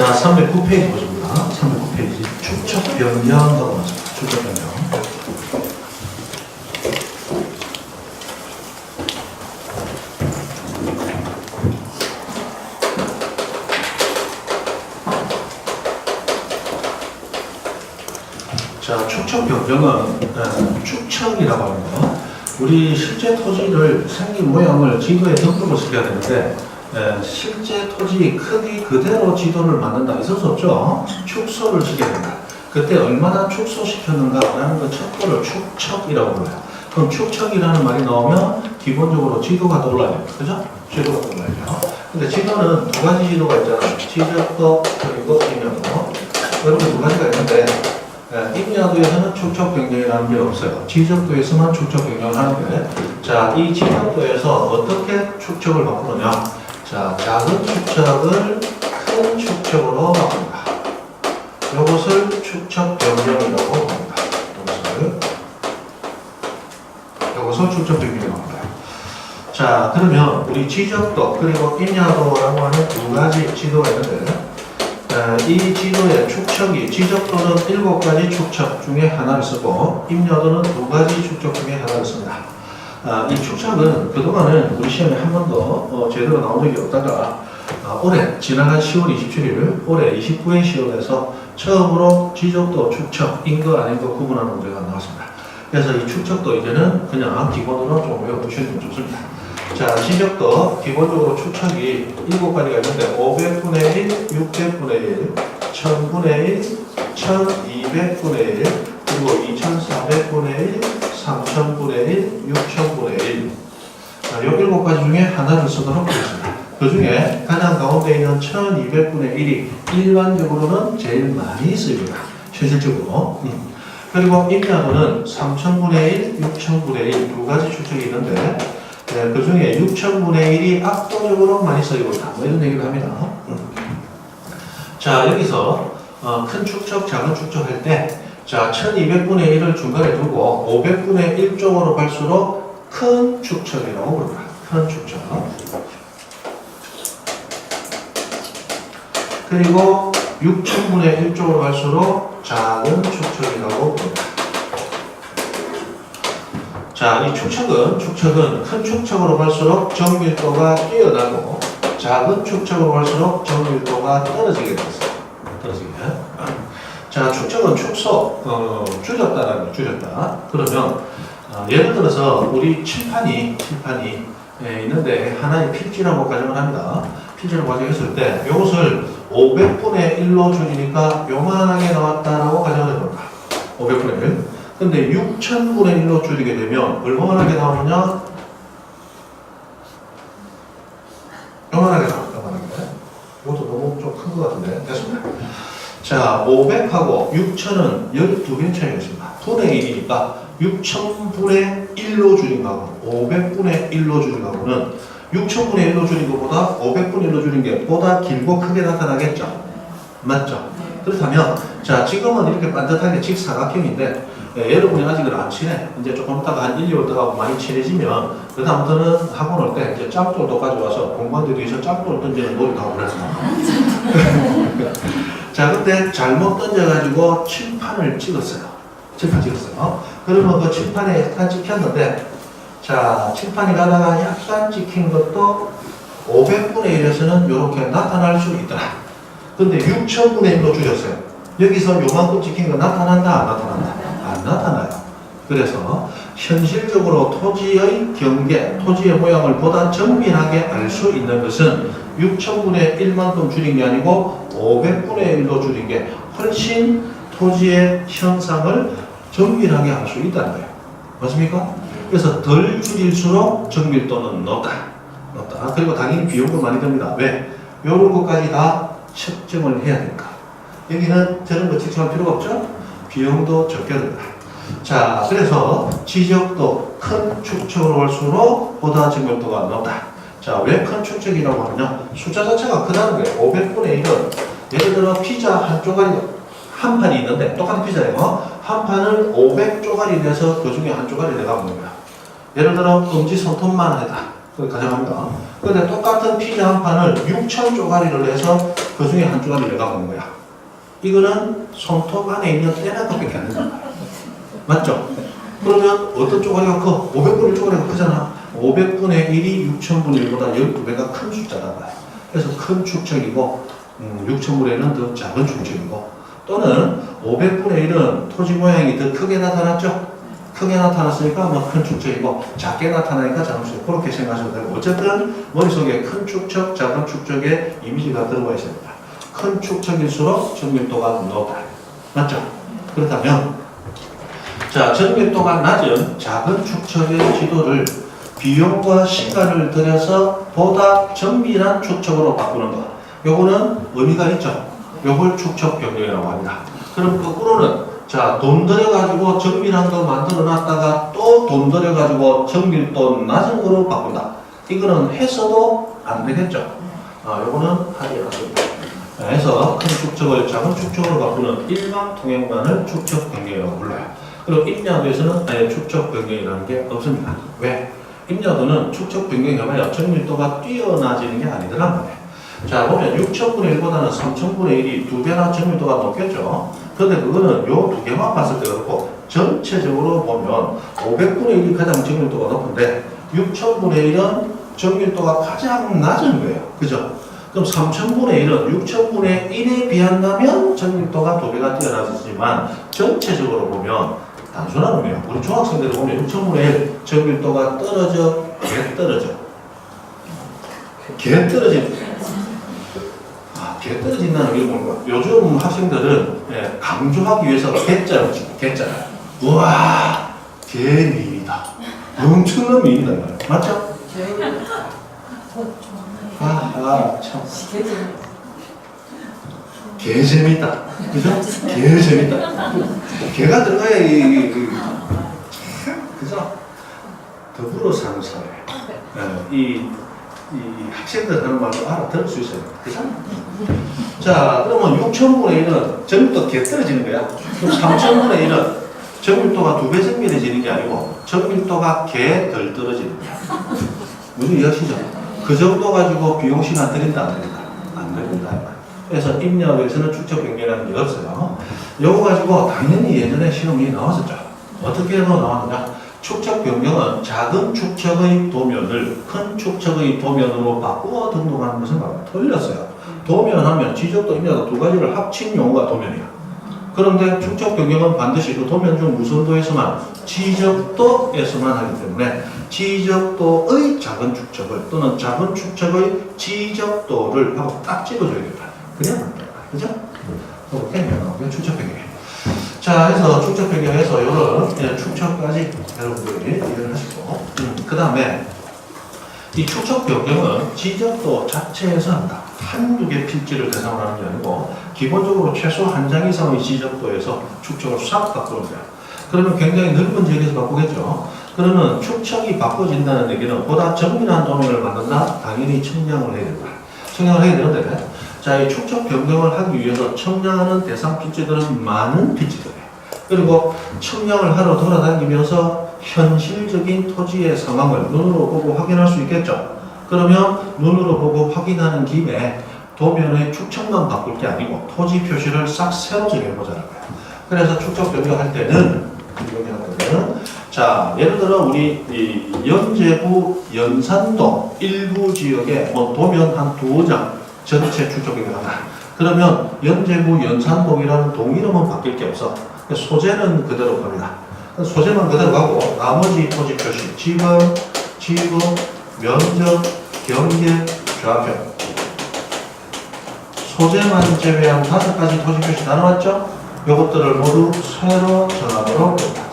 자, 309페이지 보십니다. 309페이지. 축척 변경하고 나왔습니다. 축척 변경. 자, 축척 변경은 축척이라고 합니다. 우리 실제 토지를 생긴 모양을 지도에 등록을 시켜야 되는데 실제 토지 크기 그대로 지도를 만든다 있을 수 없죠. 축소를 시켜야 된다. 그때 얼마나 축소시켰는가라는 그 척도를 축척이라고 불러요. 그럼 축척이라는 말이 나오면 기본적으로 지도가 떠올라요. 그죠? 지도가 떠올라요. 근데 지도는 두 가지 지도가 있잖아요. 지적도 그리고 임야도. 여러분 두 가지가 있는데 임야도에서는 축척 변경이라는 게 없어요. 지적도에서만 축척 변경을 하는데, 자, 이 지적도에서 어떻게 축척을 바꾸느냐? 자, 작은 축척을 큰 축척으로 바꾼다. 이것을 축척 변경이라고 합니다. 이것을 축척 변경이라고 합니다. 자, 그러면 우리 지적도 그리고 임야도라고 하는 두 가지 지도가 있는데, 이 지도의 축척이 지적도는 7가지 축척 중에 하나를 쓰고 임야도는 2가지 축척 중에 하나를 씁니다. 이 축척은 그동안은 우리 시험에 한 번도 제대로 나온 적이 없다가 올해 지나간 10월 27일 올해 29회 시험에서 처음으로 지적도 축척 인거 아닌거 구분하는 문제가 나왔습니다. 그래서 이 축척도 이제는 그냥 기본으로 좀 외워두시는 게 좋습니다. 자, 지적도 기본적으로 축척이 7가지가 있는데 500분의 1, 600분의 1, 1000분의 1, 1200분의 1, 그리고 2400분의 1, 3000분의 1, 6000분의 1. 자, 이 7가지 중에 하나를 쓰도록 하겠습니다. 그 중에 가장 가운데 있는 1200분의 1이 일반적으로는 제일 많이 쓰입니다. 실질적으로. 그리고 임야도는 3000분의 1, 6000분의 1 2가지 축척이 있는데 그 중에 6000분의 1이 압도적으로 많이 쓰이고 있다. 뭐 이런 얘기를 합니다. 자, 여기서 큰 축척, 작은 축척 할 때, 자, 1200분의 1을 중간에 두고 500분의 1 쪽으로 갈수록 큰 축척이라고 부릅니다. 큰 축척. 그리고 6000분의 1 쪽으로 갈수록 작은 축척이라고 부릅니다. 자, 이 축척은 큰 축척으로 갈수록 정밀도가 뛰어나고 작은 축척으로 갈수록 정밀도가 떨어지게 되었어요. 떨어지게. 자, 축척은 축소, 줄였다라는 거, 줄였다. 그러면 예를 들어서 우리 칠판이 있는데 하나의 필지라고 가정을 합니다. 필지라고 가정했을 때 이것을 500분의 1로 줄이니까 요만하게 나왔다라고 가정을 해봅니다. 500분의 1. 근데 6000분의 1로 줄이게 되면 얼마나게 나오느냐? 요만하게 나옵니다. 요만하게. 이것도 너무 좀 큰 것 같은데. 됐습니다. 자, 500하고 6000은 12배 차이가 있습니다. 분의 1이니까 6000분의 1로 줄인 거하고 500분의 1로 줄인 거하고는 6000분의 1로 줄인 것보다 500분의 1로 줄인 게 보다 길고 크게 나타나겠죠? 맞죠? 그렇다면 자, 지금은 이렇게 반듯하게 직사각형인데 여러분이 아직은 안 친해. 이제 조금 있다가 한 1, 2월 들어가고 많이 친해지면 그 다음부터는 학원 올 때 이제 짬돌도 가져와서 공부한데 위해서 짬돌 던지는 놀이도 하고 그래서 자, 근데 잘못 던져가지고 칠판을 찍었어요. 칠판 찍었어요. 그러면 그 칠판에 약간 찍혔는데 자, 칠판이 가다가 약간 찍힌 것도 500분의 1에서는 이렇게 나타날 수 있더라. 근데 6000분의 1로 줄였어요. 여기서 요만큼 찍힌 거 나타난다, 안 나타난다? 안 나타나요. 그래서 현실적으로 토지의 경계, 토지의 모양을 보다 정밀하게 알 수 있는 것은 6000분의 1만큼 줄인 게 아니고 500분의 1로 줄인 게 훨씬 토지의 형상을 정밀하게 알 수 있다는 거예요. 맞습니까? 그래서 덜 줄일수록 정밀도는 높다. 그리고 당연히 비용도 많이 듭니다. 왜? 이런 것까지 다 측정을 해야 되니까. 여기는 저런 거 측정할 필요가 없죠? 비용도 적게 듭니다. 자, 그래서 지적도 큰 축척으로 갈수록 보다 정밀도가 높다. 자, 왜 큰 축척이라고 하느냐? 숫자 자체가 크다는 거예요. 500분의 1은 예를 들어 피자 한 쪼가리, 한 판이 있는데 똑같은 피자예요. 한 판을 500쪼가리 내서 그 중에 한 쪼가리 내가 먹는 거야. 예를 들어 엄지 손톱만 해다. 그걸 가정합니다. 근데 똑같은 피자 한 판을 6천 쪼가리를 해서 그 중에 한 쪼가리를 내가 먹는 거야. 이거는 손톱 안에 있는 때나것밖에 안 된단 말이야. 맞죠? 그러면 어떤 쪼가리가 커? 500분의 쪼가리가 크잖아. 500분의 1이 6천분의 1보다 12배가 큰 숫자란 말이야. 그래서 큰 축척이고 6천분의 1은 더 작은 축척이고, 또는 500분의 1은 토지 모양이 더 크게 나타났죠? 크게 나타났으니까 뭐 큰 축척이고, 작게 나타나니까 작은 축척. 그렇게 생각하셔도 되고, 어쨌든 머릿속에 큰 축척, 작은 축척의 이미지가 들어가 있어야 됩니다. 큰 축척일수록 정밀도가 높다. 맞죠? 그렇다면 자, 정밀도가 낮은 작은 축척의 지도를 비용과 시간을 들여서 보다 정밀한 축척으로 바꾸는 것. 요거는 의미가 있죠. 요걸 축척 변경이라고 합니다. 그럼 거꾸로는 자, 돈 들여가지고 정밀한 거 만들어 놨다가 또 돈 들여가지고 정밀도 낮은 거로 바꾼다. 이거는 해서도 안 되겠죠. 요거는 하지 않습니다. 그래서 큰 축척을 작은 축척으로 바꾸는 일반 통행만을 축척 변경이라고 불러요. 그리고 임야도에서는 아예 축척 변경이라는 게 없습니다. 왜? 임야도는 축척 변경해봐야 정밀도가 뛰어나지는 게 아니더란 말이에요. 자, 보면 6천분의 1보다는 3천분의 1이 2배나 정밀도가 높겠죠. 그런데 그거는 요 두 개만 봤을 때 그렇고, 전체적으로 보면 500분의 1이 가장 정밀도가 높은데 6천분의 1은 정밀도가 가장 낮은 거예요. 그죠? 그럼 3천분의 1은 6천분의 1에 비한다면 정밀도가 2배가 뛰어나지만, 전체적으로 보면 단순한 의미예요. 우리 중학생들을 보면 6천분의 1 정밀도가 떨어져, 개 떨어져. 개 떨어지는. 개 떨어진다는 게 뭔가, 요즘 학생들은 강조하기 위해서 개자를 찍고, 개자를. 우와, 개 미인이다. 엄청난 미인이다. 맞죠? 참. 개 재밌다. 그죠? 개 재밌다. 개가 들어가야 그죠? 더불어 사는 사회. 이 학생들 하는 말도 알아들을 수 있어요. 그죠? 자, 그러면 6천분의 1은 정밀도 개 떨어지는 거야. 그럼 3천분의 1은 정밀도가 2배 정밀해지는 게 아니고 정밀도가 개 덜 떨어지는 거야. 무슨 이해하시죠? 그 정도 가지고 비용 시간 드린다, 안 드린다? 안 드린다. 그래서 임야도에서는 축척 변경이라는 게 없어요. 요거 가지고 당연히 예전에 시험이 나왔었죠. 어떻게 나왔느냐? 축척 변경은 작은 축척의 도면을 큰 축척의 도면으로 바꾸어 등록하는 것을 말합니다. 틀렸어요. 도면하면 지적도 임야도 두 가지를 합친 용어가 도면이야. 그런데 축척 변경은 반드시 그 도면 중 무슨 도에서만, 지적도에서만 하기 때문에 지적도의 작은 축척을 또는 작은 축척의 지적도를 하고 딱 찍어줘야겠다. 그냥 안 된다. 그죠? 그렇게 축척 변경. 자, 해서 축척 변경해서 이런 축척까지 여러분들이 이해를 하시고, 그 다음에 이 축척 변경은 지적도 자체에서 한다. 한두 개 필지를 대상으로 하는 게 아니고 기본적으로 최소 한 장 이상의 지적도에서 축척을 싹 바꾸는 거야. 그러면 굉장히 넓은 지역에서 바꾸겠죠. 그러면 축척이 바꿔진다는 얘기는 보다 정밀한 도면을 만든다? 당연히 청량을 해야 된다. 청량을 해야 되는데, 자, 이 축척 변경을 하기 위해서 청량하는 대상 필지들은 많은 필지들이에요. 그리고 청량을 하러 돌아다니면서 현실적인 토지의 상황을 눈으로 보고 확인할 수 있겠죠. 그러면 눈으로 보고 확인하는 김에 도면의 축척만 바꿀 게 아니고 토지 표시를 싹 새로 정해보자는 거예요. 그래서 축척 변경할 때는 자, 예를 들어 우리 이 연제부 연산동 일부 지역에 뭐 도면 한 2장 전체 축척 변경한다. 그러면 연제부 연산동이라는 동 이름은 바뀔 게 없어. 소재는 그대로 갑니다. 소재만 그대로 가고 나머지 토지 표시, 지번, 면적, 경계, 좌표. 소재만 제외한 5가지 토지 표시 다 나왔죠? 이것들을 모두 새로 정하도록 합니다.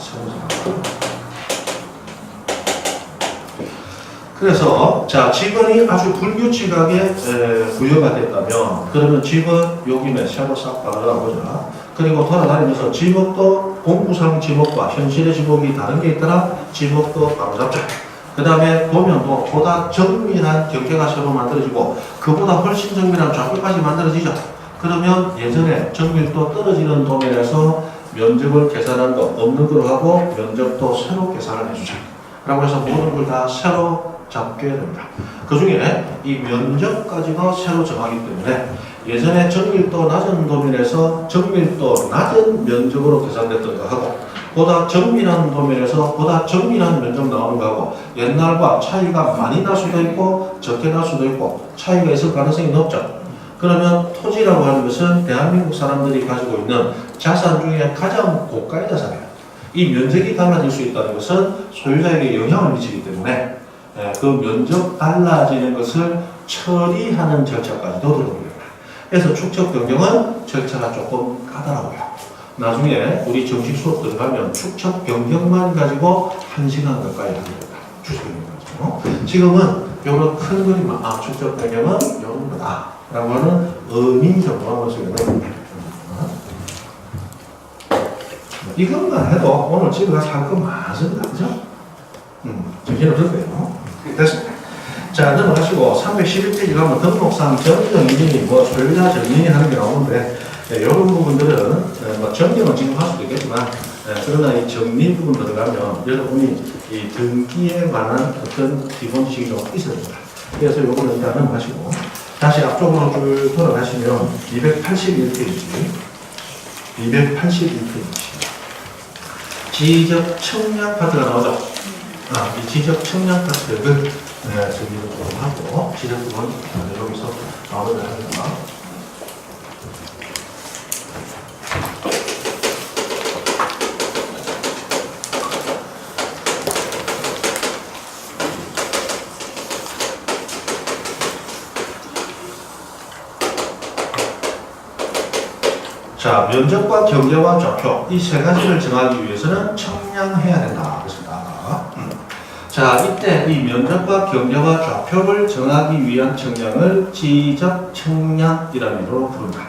그래서 자, 지번이 아주 불규칙하게 부여가 됐다면 그러면 지번 여기에 새로 싹 발라보자. 그리고 돌아다니면서 지목도 공구상 지목과 현실의 지목이 다른 게 있더라. 지목도 바로 잡자. 그 다음에 도면도 보다 정밀한 경계가 새로 만들어지고 그보다 훨씬 정밀한 좌표까지 만들어지죠. 그러면 예전에 정밀도 떨어지는 도면에서 면적을 계산한 거 없는 걸로 하고 면적도 새로 계산을 해주자. 라고 해서 모든 걸 다 세로 잡게 됩니다. 그 중에 이 면적까지도 세로 정하기 때문에 예전에 정밀도 낮은 도면에서 정밀도 낮은 면적으로 계산됐던 거하고 보다 정밀한 도면에서 보다 정밀한 면적 나오는 거하고 옛날과 차이가 많이 날 수도 있고 적게 날 수도 있고 차이가 있을 가능성이 높죠. 그러면 토지라고 하는 것은 대한민국 사람들이 가지고 있는 자산 중에 가장 고가의 자산이에요. 이 면적이 달라질 수 있다는 것은 소유자에게 영향을 미치기 때문에 그 면적 달라지는 것을 처리하는 절차까지도 들어옵니다. 그래서 축척 변경은 절차가 조금 까다로워요. 나중에 우리 정식 수업 들어가면 축척 변경만 가지고 1시간 가까이 합니다. 축척 변경 가지고. 지금은 이런 큰 그림, 축척 변경은 이런 거다 라고 하는 의미적으로 한번 쓰게 이것만 해도 오늘 집에 가서 할 거 많습니다. 그죠? 정신을 들 거예요. 됐습니다. 자, 넘어가시고 311페이지 가면 등록상 정정인이 소유자 정인이 하는 게 나오는데 이런 부분들은 정정은 지금 할 수도 있겠지만 그러나 이 정리 부분 들어가면 여러분이 이 등기에 관한 어떤 기본 지식이 좀 있어야 됩니다. 그래서 요거는 일단 넘어가시고 다시 앞쪽으로 쭉 돌아가시면 281페이지 지적 청량 파트가 나오죠. 이 지적 청량 파트를 정리를 좀 하고 지적 부분 여기서 나오도록 합니다. 자, 면적과 경계와 좌표 이 세 가지를 정하기 위해서는 청량해야 된다. 그렇습니다. 자, 이때 이 면적과 경계와 좌표를 정하기 위한 청량을 지적 청량이라는 이름으로 부릅니다.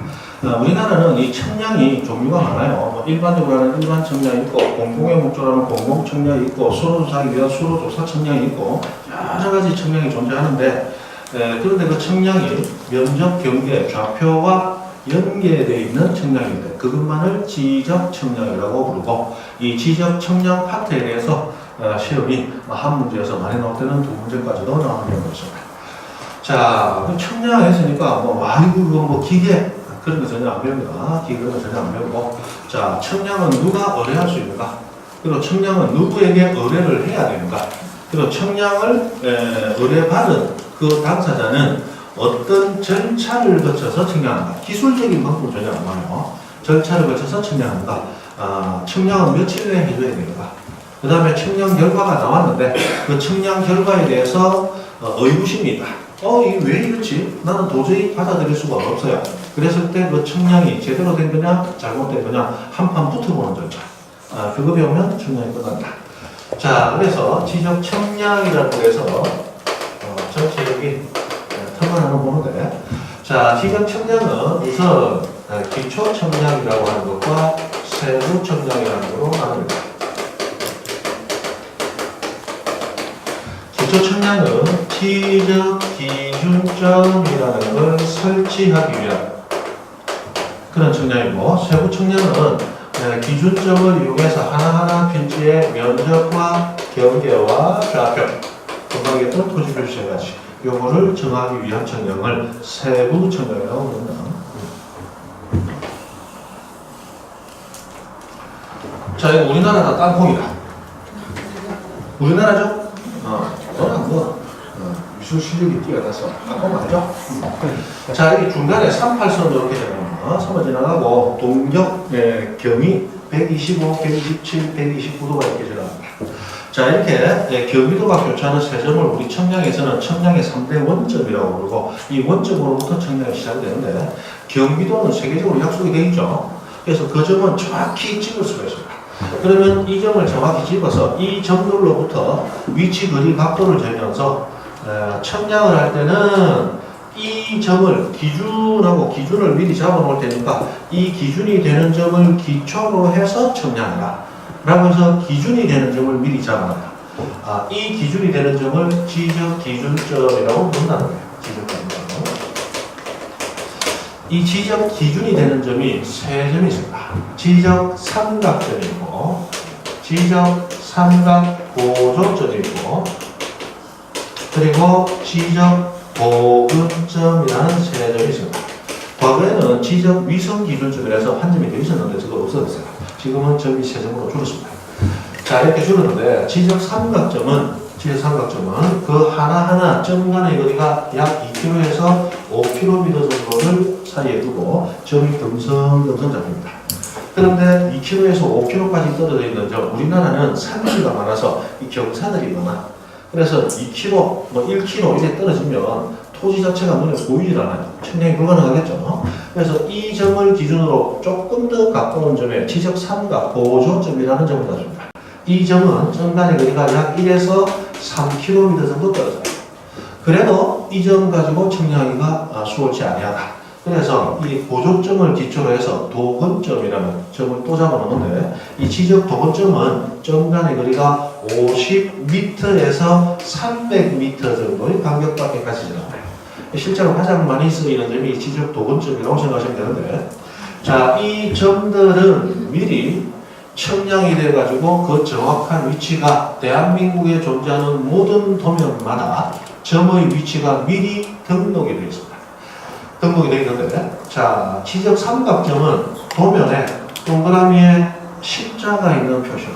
우리나라는 이 청량이 종류가 많아요. 일반적으로 하는 일반 청량이 있고 공공의 목적으로 하는 공공 청량이 있고 수로조사하기 위한 수로조사 청량이 있고 여러 가지 청량이 존재하는데 그런데 그 청량이 면적, 경계, 좌표와 연계되어 있는 청량인데 그것만을 지적 청량이라고 부르고 이 지적 청량 파트에 대해서 시험이 한 문제에서 많이 나올 때는 두 문제까지도 나오는 경우가 있습니다. 자, 그 청량했으니까 이거 기계 그런 거 전혀 안 배웁니다. 기계 그런 거 전혀 안 배우고 자, 청량은 누가 의뢰할 수 있는가? 그리고 청량은 누구에게 의뢰를 해야 되는가? 그리고 청량을 의뢰받은 그 당사자는 어떤 절차를 거쳐서 청량한다. 기술적인 방법은 전혀 안 나와요. 절차를 거쳐서 청량한다. 청량은 며칠 내에 해줘야 되는가. 그 다음에 청량 결과가 나왔는데 그 청량 결과에 대해서 의구심이 있다. 이게 왜 이렇지? 나는 도저히 받아들일 수가 없어요. 그랬을 때 그 청량이 제대로 된 거냐 잘못된 거냐 한판 붙어보는 절차. 그거 배우면 청량이 끝난다. 자, 그래서 지적 청량이라고 해서 전체적인 틈을 하나 보는데 자, 지적 청량은 우선 기초 청량이라고 하는 것과 세부 청량이라는 것으로 나눕니다. 기초 청량은 지적 기준점이라는 걸 설치하기 위한 그런 청량이고 세부 청량은 기준점을 이용해서 하나하나 필지의 면적과 경계와 좌표 금방 했던 토지표 세 가지 요거를 정하기 위한 청량을 세부 청량이라고 부른다. 자, 이거 우리나라가 땅콩이다. 우리나라죠? 너는 미술 실력이 뛰어나서 땅콩 맞죠? 자, 여기 중간에 38선으로 이렇게 되면 3번 지나가고 동격, 경위 125, 127, 129도가 이렇게 지나갑니다. 자, 이렇게 경위도가 교차하는 세 점을 우리 청량에서는 청량의 3대 원점이라고 부르고 이 원점으로부터 청량이 시작되는데 경위도는 세계적으로 약속이 되어 있죠. 그래서 그 점은 정확히 찍을 수가 있습니다. 그러면 이 점을 정확히 집어서 이 점들로부터 위치 거리 각도를 재면서 청량을 할 때는 이 점을 기준하고 기준을 미리 잡아 놓을 테니까 이 기준이 되는 점을 기초로 해서 청량하라 라고 해서 기준이 되는 점을 미리 잡아놔요. 이 기준이 되는 점을 지적 기준점이라고 부른다는 거예요. 지적 기준점. 이 지적 기준이 되는 점이 세 점이 있습니다. 지적 삼각점이 있고 지적 삼각 고조점이 있고 그리고 지적 보근점이라는 세 점이 있습니다. 과거에는 지적 위성 기준점이라서 한 점이 더 있었는데 저거 없어졌어요. 지금은 점이 세 점으로 줄었습니다. 자, 이렇게 줄었는데 지적 삼각점은 그 하나하나 점 간의 거리가 약 2km에서 5km 정도를 사이에 두고 점이 듬성듬성 잡힙니다. 그런데 2km에서 5km까지 떨어져 있는 점, 우리나라는 산지가 많아서 이 경사들이 많아. 그래서 2km, 뭐 1km 이렇게 떨어지면 토지 자체가 눈에 보이질 않아요. 측량이 불가능하겠죠. 그래서 이 점을 기준으로 조금 더 가까운 점에 지적 삼각 보조점이라는 점을 가집니다. 이 점은 점 간의 거리가 약 1에서 3km 정도 떨어져요. 그래도 이 점 가지고 측량하기가 수월치 아니하다. 그래서 이 보조점을 기초로 해서 도근점이라는 점을 또 잡아놓는데 이 지적 도근점은 점 간의 거리가 50m에서 300m 정도의 간격밖에 가지지 않아요. 실제로 가장 많이 쓰이는 점이 지적 도근점이라고 생각하시면 되는데, 자, 이 점들은 미리 측량이 돼가지고 그 정확한 위치가 대한민국에 존재하는 모든 도면마다 점의 위치가 미리 등록이 되어 있습니다. 등록이 되어 있는데, 자, 지적 삼각점은 도면에 동그라미에 십자가 있는 표시로,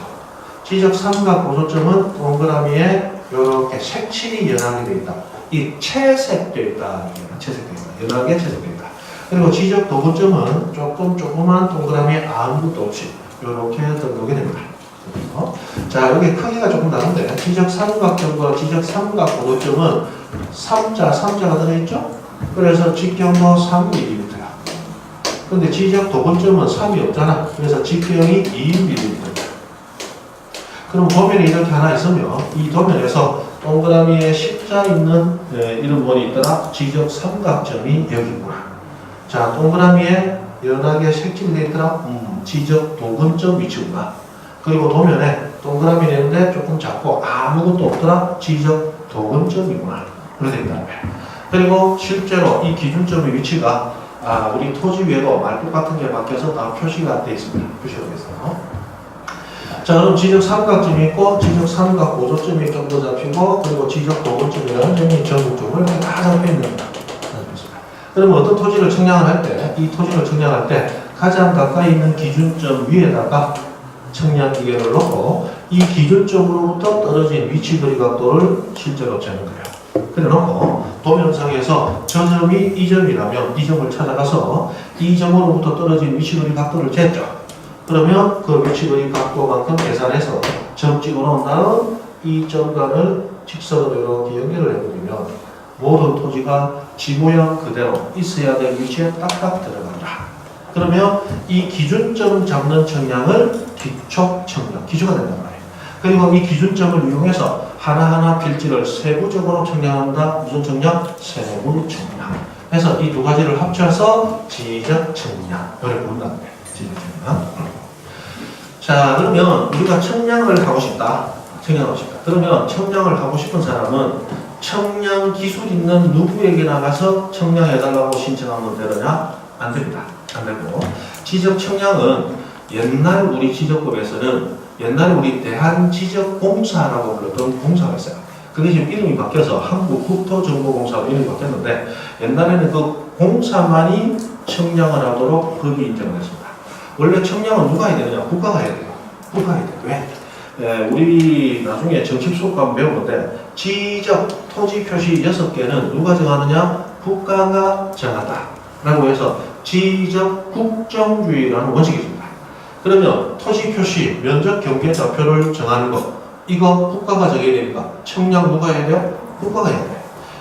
지적 삼각 보조점은 동그라미에 이렇게 색칠이 연하게 되어 있다. 이 채색되어 있다. 채색되어 있다. 연하게 채색되어 있다. 그리고 지적 도근점은 조그만 동그라미에 아무것도 없이 이렇게 등록이 됩니다. 자, 여기 크기가 조금 다른데 지적 삼각점과 지적 삼각 보조점은 3자가 들어있죠? 그래서 직경도 3mm야. 근데 지적 도근점은 3이 없잖아. 그래서 직경이 2mm입니다. 그럼 도면이 이렇게 하나 있으면 이 도면에서 동그라미에 십자 있는 이런 원이 있더라. 지적 삼각점이 여기구나. 자, 동그라미에 연하게 색칠이 되어 있더라. 지적 도근점 위치구나. 그리고 도면에 동그라미 내는데 조금 작고 아무것도 없더라. 지적 도근점이구나. 그렇게 되어 있다는 거예요. 그리고 실제로 이 기준점의 위치가 우리 토지 위에도 말뚝 같은 게 박혀서 다 표시가 되어 있습니다. 표시가 되어 있어요. 자, 그럼 지적 삼각점이 있고 지적 삼각 보조점이 좀 더 잡히고 그리고 지적 도근점이라는 점이 전국적으로 다 잡혀 있는 겁니다. 그러면 어떤 토지를 측량을 할 때, 이 토지를 측량할 때 가장 가까이 있는 기준점 위에다가 측량 기계를 놓고 이 기준점으로부터 떨어진 위치 거리 각도를 실제로 재는 거예요. 그래 놓고 도면상에서 저 점이 이 점이라면 이 점을 찾아가서 이 점으로부터 떨어진 위치 거리 각도를 쟀죠. 그러면 그 위치 거리 각도만큼 계산해서 점 찍어 놓은 다음 이 점간을 직선으로 이렇게 연결을 해버리면 모든 토지가 지 모양 그대로 있어야 될 위치에 딱딱 들어간다. 그러면 이 기준점 잡는 측량을 기초 측량, 기초가 된단 말이에요. 그리고 이 기준점을 이용해서 하나하나 필지를 세부적으로 측량한다. 무슨 측량? 세부 측량. 그래서 이 두 가지를 합쳐서 지적 측량. 이렇게 부른다는 거예요. 지적 측량. 자, 그러면 우리가 측량을 하고 싶다. 그러면 측량을 하고 싶은 사람은 측량 기술 있는 누구에게 나가서 측량해달라고 신청하면 되느냐? 안 됩니다. 안 되고. 지적 측량은 옛날 우리 지적법에서는 옛날에 우리 대한지적공사라고 불렀던 공사가 있어요. 그게 지금 이름이 바뀌어서 한국국토정보공사로 이름이 바뀌었는데 옛날에는 그 공사만이 측량을 하도록 법이 인정을 했습니다. 원래 측량은 누가 해야 되느냐? 국가가 해야 돼요. 국가가 해야 돼요. 왜? 우리 나중에 정식 수업 가면 배우는데 지적 토지 표시 6개는 누가 정하느냐? 국가가 정하다 라고 해서 지적 국정주의라는 원칙이 있습니다. 그러면 토지 표시, 면적 경계 좌표를 정하는 것 이거 국가가 정해야 됩니까? 측량 누가 해야 돼요? 국가가 해야 돼요.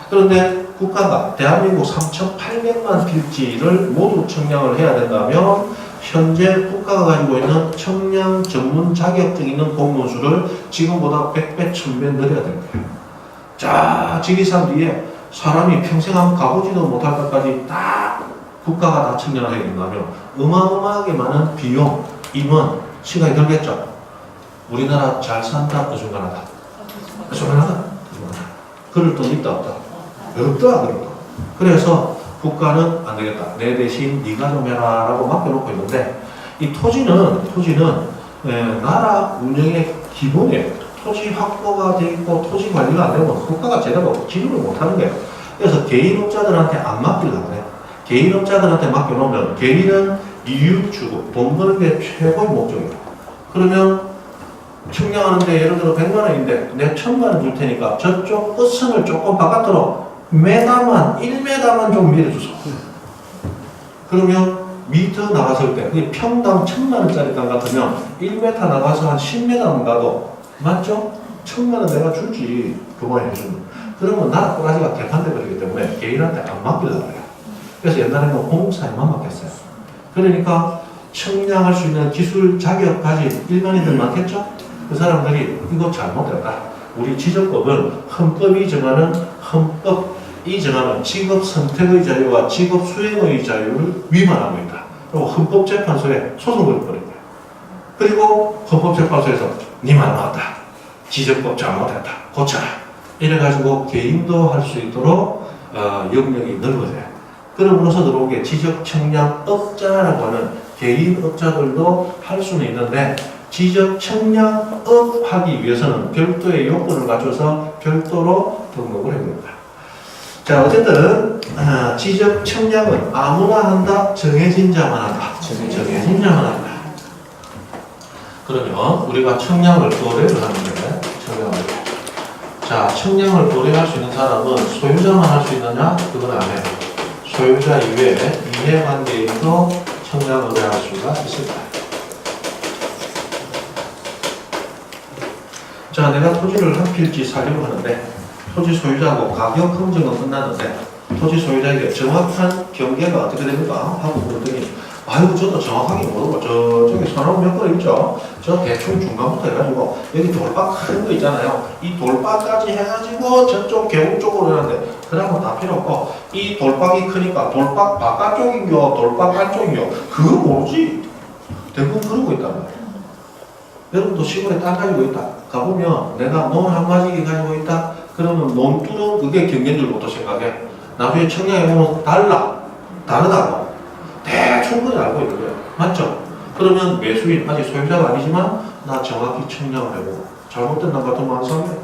그런데 국가가 대한민국 3,800만 필지를 모두 측량을 해야 된다면 현재 국가가 가지고 있는 측량 전문 자격증 있는 공무원수를 지금보다 100배, 1000배 늘려야 됩니다. 자, 지리산 뒤에 사람이 평생 한번 가보지도 못할 것까지 다 국가가 다 측량을 해야 된다면 어마어마하게 많은 비용, 임원, 시간이 들겠죠. 우리나라 잘 산다, 어중간하다. 어중간하다. 그럴 돈 있다, 없다? 없다, 그럴 돈. 그래서 국가는 안 되겠다. 내 대신 네가 좀 해라 라고 맡겨놓고 있는데 이 토지는 나라 운영의 기본이에요. 토지 확보가 돼 있고 토지 관리가 안 되면 국가가 제대로 지급을 못하는 거예요. 그래서 개인업자들한테 안 맡기려고 해요. 개인업자들한테 맡겨놓으면 개인은 이윤 주고 돈 버는 게 최고의 목적이에요. 그러면 측량하는데 예를 들어 100만 원인데 내가 1000만 원 줄 테니까 저쪽 끝선을 조금 바깥으로 메다만 1m만 좀 밀어주소. 그러면 미터 나갔을 때 그게 평당 1000만 원짜리 땅 같으면 1m 나가서 한 10m만 가도 맞죠? 1000만 원 내가 줄지 그만 해주면. 그러면 나라 꼬라지가 개판돼 버리기 때문에 개인한테 안 맡기려고 해요. 그래서 옛날에는 공사에만 맡겼어요. 그러니까 청량할 수 있는 기술 자격 가진 일반인들 많겠죠? 그 사람들이 이거 잘못했다. 우리 지적법은 헌법이 정하는 헌법이 정하는 직업 선택의 자유와 직업 수행의 자유를 위반하고 있다. 그리고 헌법재판소에 소송을 벌인 거예요. 그리고 헌법재판소에서 니 말 맞다. 지적법 잘못했다. 고쳐라. 이래가지고 개인도 할 수 있도록 영역이 넓어져요. 그럼으로써 들어온 게 지적청량업자라고 하는 개인업자들도 할 수는 있는데 지적청량업 하기 위해서는 별도의 요건을 갖춰서 별도로 등록을 해야 됩니다. 자, 어쨌든 지적청량은 아무나 한다, 정해진 자만 한다. 정해진 자만 한다. 그러면 우리가 청량을 의뢰를 하는데 청량을 자, 청량을 의뢰할 수 있는 사람은 소유자만 할 수 있느냐? 그건 안 해요. 소유자 이외에 이해관계인도 청량 의뢰할 수가 있습니다. 자, 내가 토지를 한 필지 사려고 하는데 토지 소유자하고 가격 검증은 끝났는데 토지 소유자에게 정확한 경계가 어떻게 됩니까? 하고 물었더니 아이고 저도 정확하게 모르고 저쪽에 선하고 몇 건 있죠. 저 대충 중간부터 해가지고 여기 돌박 큰 거 있잖아요. 이 돌박까지 해가지고 저쪽 계곡 쪽으로 하는데 그러면 다 필요 없고 이 돌박이 크니까 돌박 바깥쪽인겨 돌박 안쪽인겨 그거 모르지. 대부분 그러고 있단 말이에요. 여러분도 시골에 땅 가지고 있다. 가보면 내가 논 한 마리 가지고 있다. 그러면 논두는 그게 경계인 줄 못 생각해. 나중에 청량해보면 다르다고. 대충 그걸 알고 있는 거예요. 맞죠? 그러면 매수인, 아직 소유자가 아니지만 나 정확히 청량을 해보고 잘못된 남 같으면 안 사면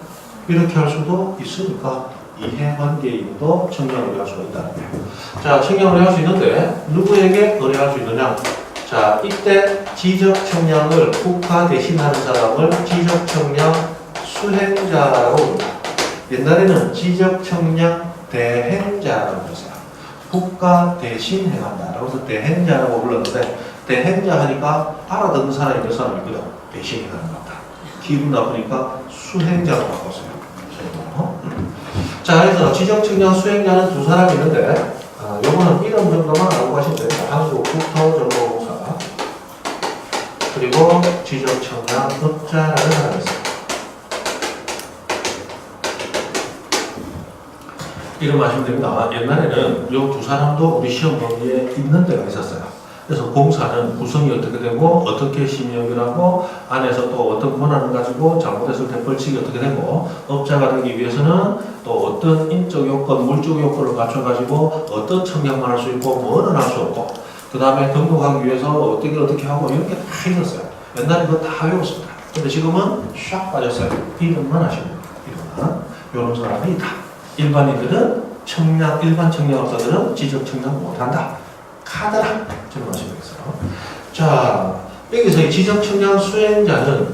이렇게 할 수도 있으니까 이해관계인도 청량을 할 수가 있다는 거예요. 자, 청량을 할 수 있는데 누구에게 거래할 수 있느냐? 자, 이때 지적청량을 국가 대신하는 사람을 지적청량 수행자라고 합니다. 옛날에는 지적청량 대행자라고 했어요. 국가 대신 행한다. 그래서 대행자라고 불렀는데 대행자 하니까 알아듣는 사람이 몇 사람이 있거든. 대신 행하는 것 같다. 기분 나쁘니까 수행자로 바꿨어요. 자, 그래서 지적청량 수행자는 두 사람이 있는데 요거는 이름 정도만 알고 가시면 됩니다. 한국국토정보공사 그리고 지적청량업자라는 사람이 있어요. 이름 아시면 됩니다. 옛날에는 이 두 사람도 우리 시험 범위에 있는 데가 있었어요. 그래서 공사는 구성이 어떻게 되고 어떻게 심의를 하고 안에서 또 어떤 권한을 가지고 잘못했을 때 벌칙이 어떻게 되고 업자가 되기 위해서는 또 어떤 인적 요건, 물적 요건을 갖춰가지고 어떤 청량만 할 수 있고 뭐는 할 수 없고 그 다음에 등록하기 위해서 어떻게 하고 이렇게 다 있었어요. 옛날에 그거 다 외웠습니다. 근데 지금은 샥 빠졌어요. 이름만 하시면 됩니다. 이런 사람이 있다. 일반인들은 일반 청량업자들은 지적 청량 못한다. 카드라. 저는 아시면 되겠어요. 자, 여기서 이 지적 청량 수행자는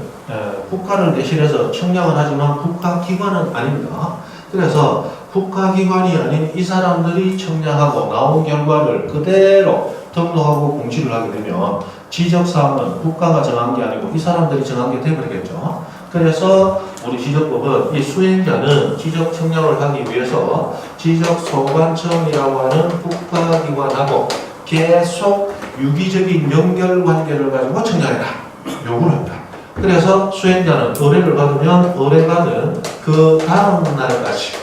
국가를 대신해서 청량을 하지만 국가기관은 아닙니다. 그래서 국가기관이 아닌 이 사람들이 청량하고 나온 결과를 그대로 등록하고 공시를 하게 되면 지적사항은 국가가 정한 게 아니고 이 사람들이 정한 게 되어버리겠죠. 그래서 우리 지적법은 이 수행자는 지적 청량을 하기 위해서 지적소관청이라고 하는 국가기관하고 계속 유기적인 연결관계를 가지고 청량해라. 요구를 합니다. 그래서 수행자는 의뢰를 받으면 의뢰가는 그 다음 날까지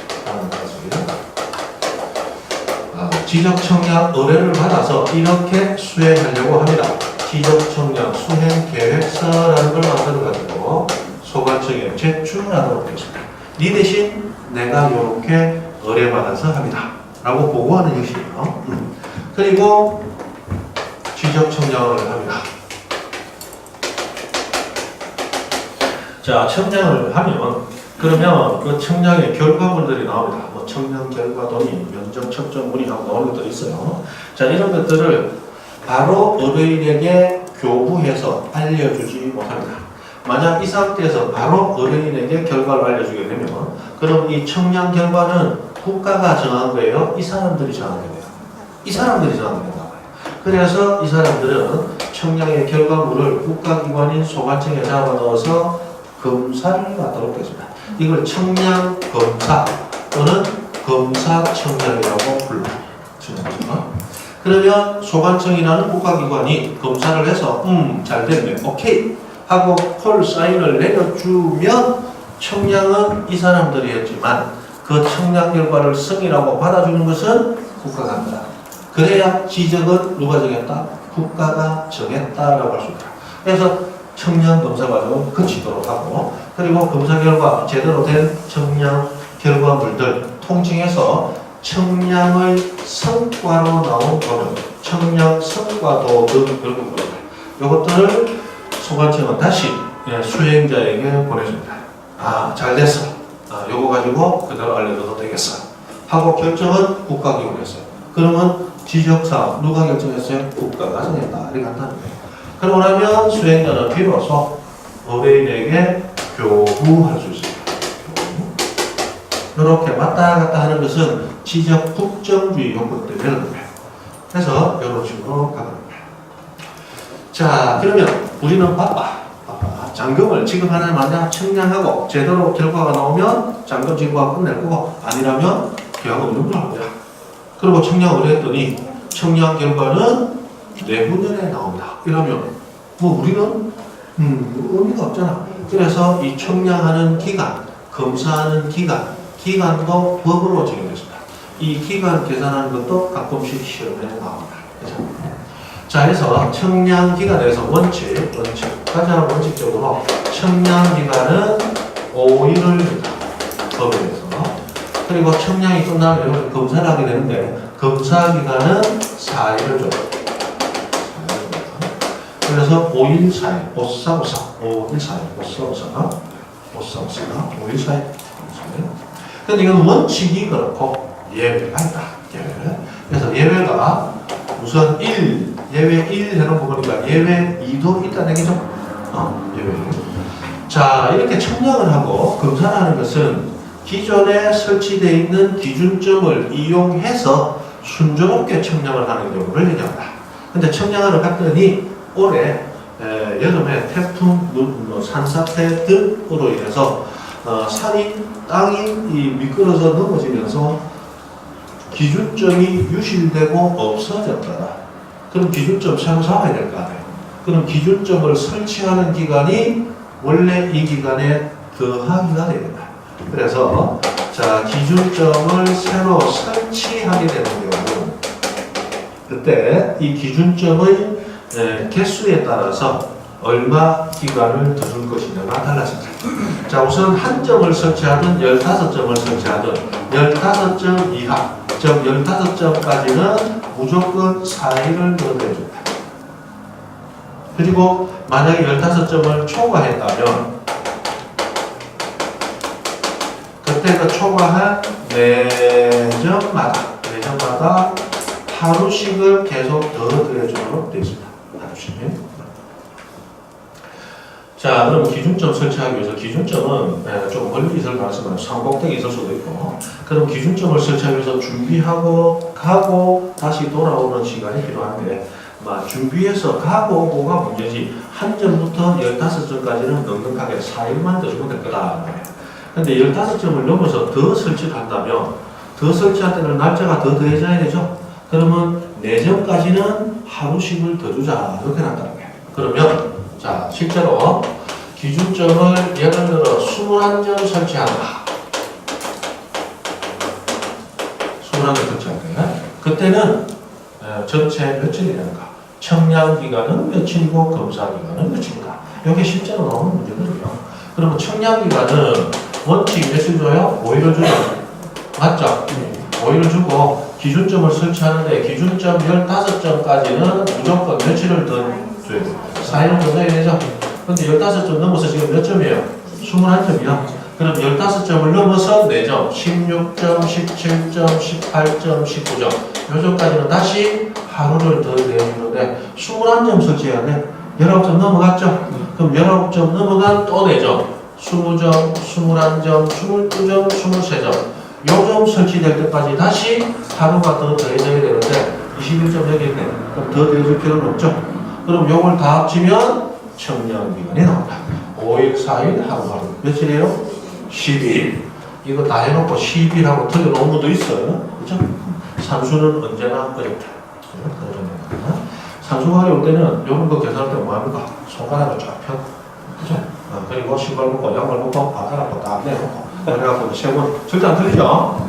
지적청량 의뢰를 받아서 이렇게 수행하려고 합니다. 지적청량 수행계획서라는 걸 만들어가지고 소관청에 제출하도록 되어 있습니다. 이 대신 내가 이렇게 의뢰받아서 합니다. 라고 보고하는 형식이에요. 그리고 지적청량을 합니다. 자, 청량을 하면 그러면 그 청량의 결과물들이 나옵니다. 뭐 청량 결과 도니, 면적 측정 문의하고 나오는 것들이 있어요. 자, 이런 것들을 바로 어뢰인에게 교부해서 알려주지 못합니다. 만약 이 상태에서 바로 어뢰인에게 결과를 알려주게 되면 그럼 이 청량 결과는 국가가 정한 거예요? 이 사람들이 정한 거예요? 이 사람들이 정한 거예요. 그래서 이 사람들은 청량의 결과물을 국가기관인 소관청에 잡아넣어서 검사를 받도록 했습니다. 이걸 청량 검사 또는 검사 청량이라고 불러요. 그러면 소관청이라는 국가기관이 검사를 해서 잘 됐네, 오케이 하고 콜 사인을 내려주면 청량은 이 사람들이 했지만 그 청량 결과를 승인하고 받아주는 것은 국가가 합니다. 그래야 지적은 누가 정했다? 국가가 정했다라고 할 수 있다. 그래서 청량 검사 과정을 거치도록 하고 그리고 검사 결과 제대로 된 청량 결과물들 통칭해서 청량의 성과로 나온 도면, 청량 성과도 등 이렇게 보입니다. 이것들을 소관청은 다시 수행자에게 보내줍니다. 아, 잘 됐어. 요거 가지고 그대로 알려줘도 되겠어. 하고 결정은 국가기관이 했어요. 그러면 지적사항 누가 결정했어요? 국가가 정했다. 이렇게 한다는 거예요. 그러고 나면 수행자는 비로소 어뢰인에게 교부할 수 있습니다. 이렇게 왔다 갔다 하는 것은 지적 국정주의 요건 때문에 그런 거예요. 그래서 이런 식으로 가는 거예요. 자, 그러면 우리는 바빠. 잔금을 지급하는 만약 청량하고 제대로 결과가 나오면 잔금 지급하고 끝낼 거고 아니라면 계약은 의무를 합니다. 그리고 청량을 했더니 청량 결과는 내후년에 나옵니다. 이러면 뭐 우리는 의미가 없잖아. 그래서 이 청량하는 기간, 검사하는 기간도 법으로 정해졌습니다. 이 기간 계산하는 것도 가끔씩 시험에 나옵니다. 그렇죠? 자, 그래서 청량 기간에서 원칙 가장 원칙적으로 청량 기간은 5일을 합니다. 법에서. 그리고 청량이 끝나면 검사를 하게 되는데 검사 기간은 4일을 줘요. 그래서 5일 4일, 5사, 5일 4일, 5일 4일. 근데 이건 원칙이 그렇고 예외가 있다. 예외. 그래서 예외가 우선 1, 예외 1 해놓고 보니까 예외 2도 있다는 얘기죠. 예외. 자, 이렇게 청량을 하고 검사를 하는 것은 기존에 설치되어 있는 기준점을 이용해서 순조롭게 청량을 하는 경우를 얘기합니다. 근데 청량을 갔더니 올해 여름에 태풍, 산사태 등으로 인해서 땅이 미끄러져 넘어지면서 기준점이 유실되고 없어졌다. 그럼 기준점 새로 잡아야 될 거 아니에요. 그럼 기준점을 설치하는 기간이 원래 이 기간에 더하기가 됩니다. 그래서 자, 기준점을 새로 설치하게 되는 경우 그때 이 기준점의 개수에 따라서 얼마 기간을 더 줄 것이냐가 달라집니다. 자, 우선 한 점을 설치하든 15점을 설치하든 15점 이하, 즉 15점까지는 무조건 4일을 넣어줍니다. 그리고 만약에 15점을 초과했다면 그때 그 초과한 매점마다 하루씩을 계속 더 더해주도록 되어 있습니다. 하루씩. 자, 그럼 기준점 설치하기 위해서 기준점은 좀 멀리 있을 가능성은 산꼭대기 있을 수도 있고 그럼 기준점을 설치하기 위해서 준비하고 가고 다시 돌아오는 시간이 필요한데 준비해서 가고 오고가 문제지 한 점부터 15점까지는 넉넉하게 4일만 더 주면 될 거다. 근데 15점을 넘어서 더 설치를 한다면 더 설치할 때는 날짜가 더 더해져야 되죠. 그러면 4점까지는 하루씩을 더 주자 이렇게 한다는 거예요. 그러면 자, 실제로 기준점을 예를 들어 21점 설치한다. 21점 설치한다. 그때는 전체 며칠이 되는가? 청량 기간은 며칠이고 검사 기간은 며칠인가? 이게 실제로 나오는 문제거든요. 그러면 청량 기간은 원칙 며칠 줘요? 5일을 주죠. 맞죠? 5일을 주고 기준점을 설치하는데 기준점 15점까지는 무조건 며칠을 더 줘야 돼요. 4일은 더 줘야 되죠? 근데 15점 넘어서 지금 몇 점이에요? 21점이야. 그럼 15점을 넘어서 4점, 16점, 17점, 18점, 19점. 요점까지는 다시 하루를 더 내주는데 21점 설치해야 돼. 19점 넘어갔죠? 그럼 19점 넘어간 또 4점, 20점, 21점, 22점, 23점. 요점 설치될 때까지 다시 하루가 더 더해져야 되는데 21점 여기 있네. 그럼 더 더해줄 필요는 없죠? 그럼 요걸 다 합치면 청량기간이 나온다. 5일, 4일, 하루. 며칠이에요? 10일. 이거 다 해놓고 10일하고 틀려놓은 것도 있어요. 그죠? 산수는 언제나 어렵다. 산수가 어려울 때는 이런 거 계산할 때 뭐합니까? 손가락을 쫙 펴. 그죠? 그리고 신발 묶고 양말 묶고 바닥을 딱 내놓고 그래갖고 세 번 절대 안 틀리죠?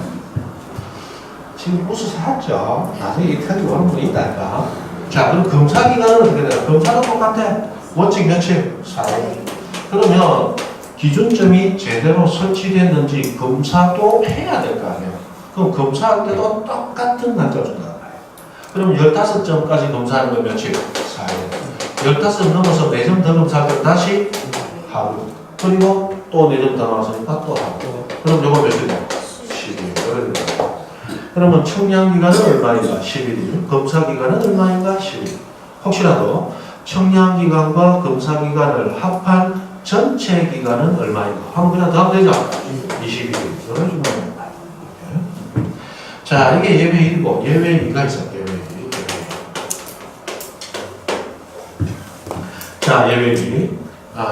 지금 무슨 살았죠? 나중에 이 틀리고 하는 분이 있다니까. 자, 그럼 검사기간은 어떻게 돼요? 검사는 똑같아. 원칙 며칠? 4일. 그러면 기준점이 제대로 설치됐는지 검사도 해야 될 거 아니에요. 그럼 검사할 때도 똑같은 날짜 준다는 거예요. 그럼 15점까지 검사하는 건 며칠? 4일. 15점 넘어서 4점 더 검사할 때는 다시 하루. 그리고 또 4점 더 나왔으니까 또 하루. 그럼 요거 며칠이야? 10일. 그러면 청량기간은 얼마인가? 11일. 검사기간은 얼마인가? 10일. 혹시라도 청량기간과 검사기간을 합한 전체 기간은 얼마인가? 한번 그냥 더 하면 되죠? 21일. 이걸 주면 됩니다. 자, 이게 예외 1이고, 예외 2가 있어요. 예외 2. 자, 예외 2.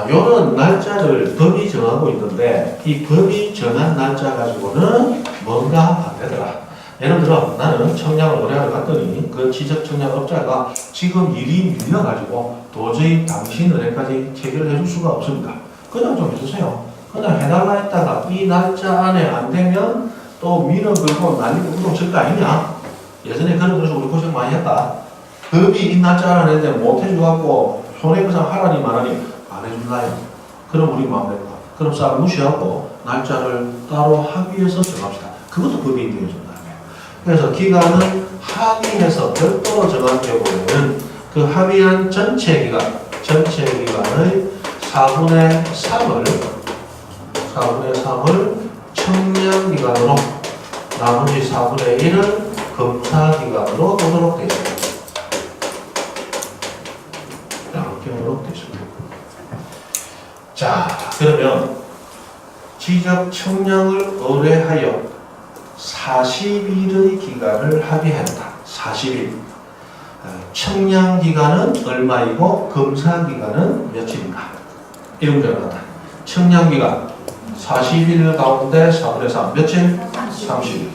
요런 날짜를 법이 정하고 있는데, 이 법이 정한 날짜 가지고는 뭔가 안 되더라. 예를 들어 나는 청량을 오래 하러 갔더니 그 지적 청량업자가 지금 일이 밀려가지고 도저히 당신 의뢰까지 체결해 줄 수가 없습니다. 그냥 좀 해주세요. 그냥 해달라 했다가 이 날짜 안에 안 되면 또 민원 걸고 난리고 우동 칠 거 아니냐. 예전에 그런 거에서 우리 고생 많이 했다. 법이 이 날짜 안에 했는데 못 해줘갖고 손해배상 하라니 말하니 안 해줄라요. 그럼 우리 마음 될까? 그럼 싹 무시하고 날짜를 따로 합의해서 정합시다. 그것도 법이 인정해준다. 그래서 기간은 합의해서 별도로 정한 경우에는 그 합의한 전체 기간의 4분의 3을 청량기간으로 나머지 4분의 1을 검사기간으로 보도록 되어 있습니다. 이렇게 보도록 되어 있습니다. 자, 그러면 지적 청량을 의뢰하여 40일의 기간을 합의한다. 40일. 청량기간은 얼마이고 검사기간은 며칠인가? 이런 문제가 나왔다. 청량기간 40일 가운데 4분의 3 며칠? 30일.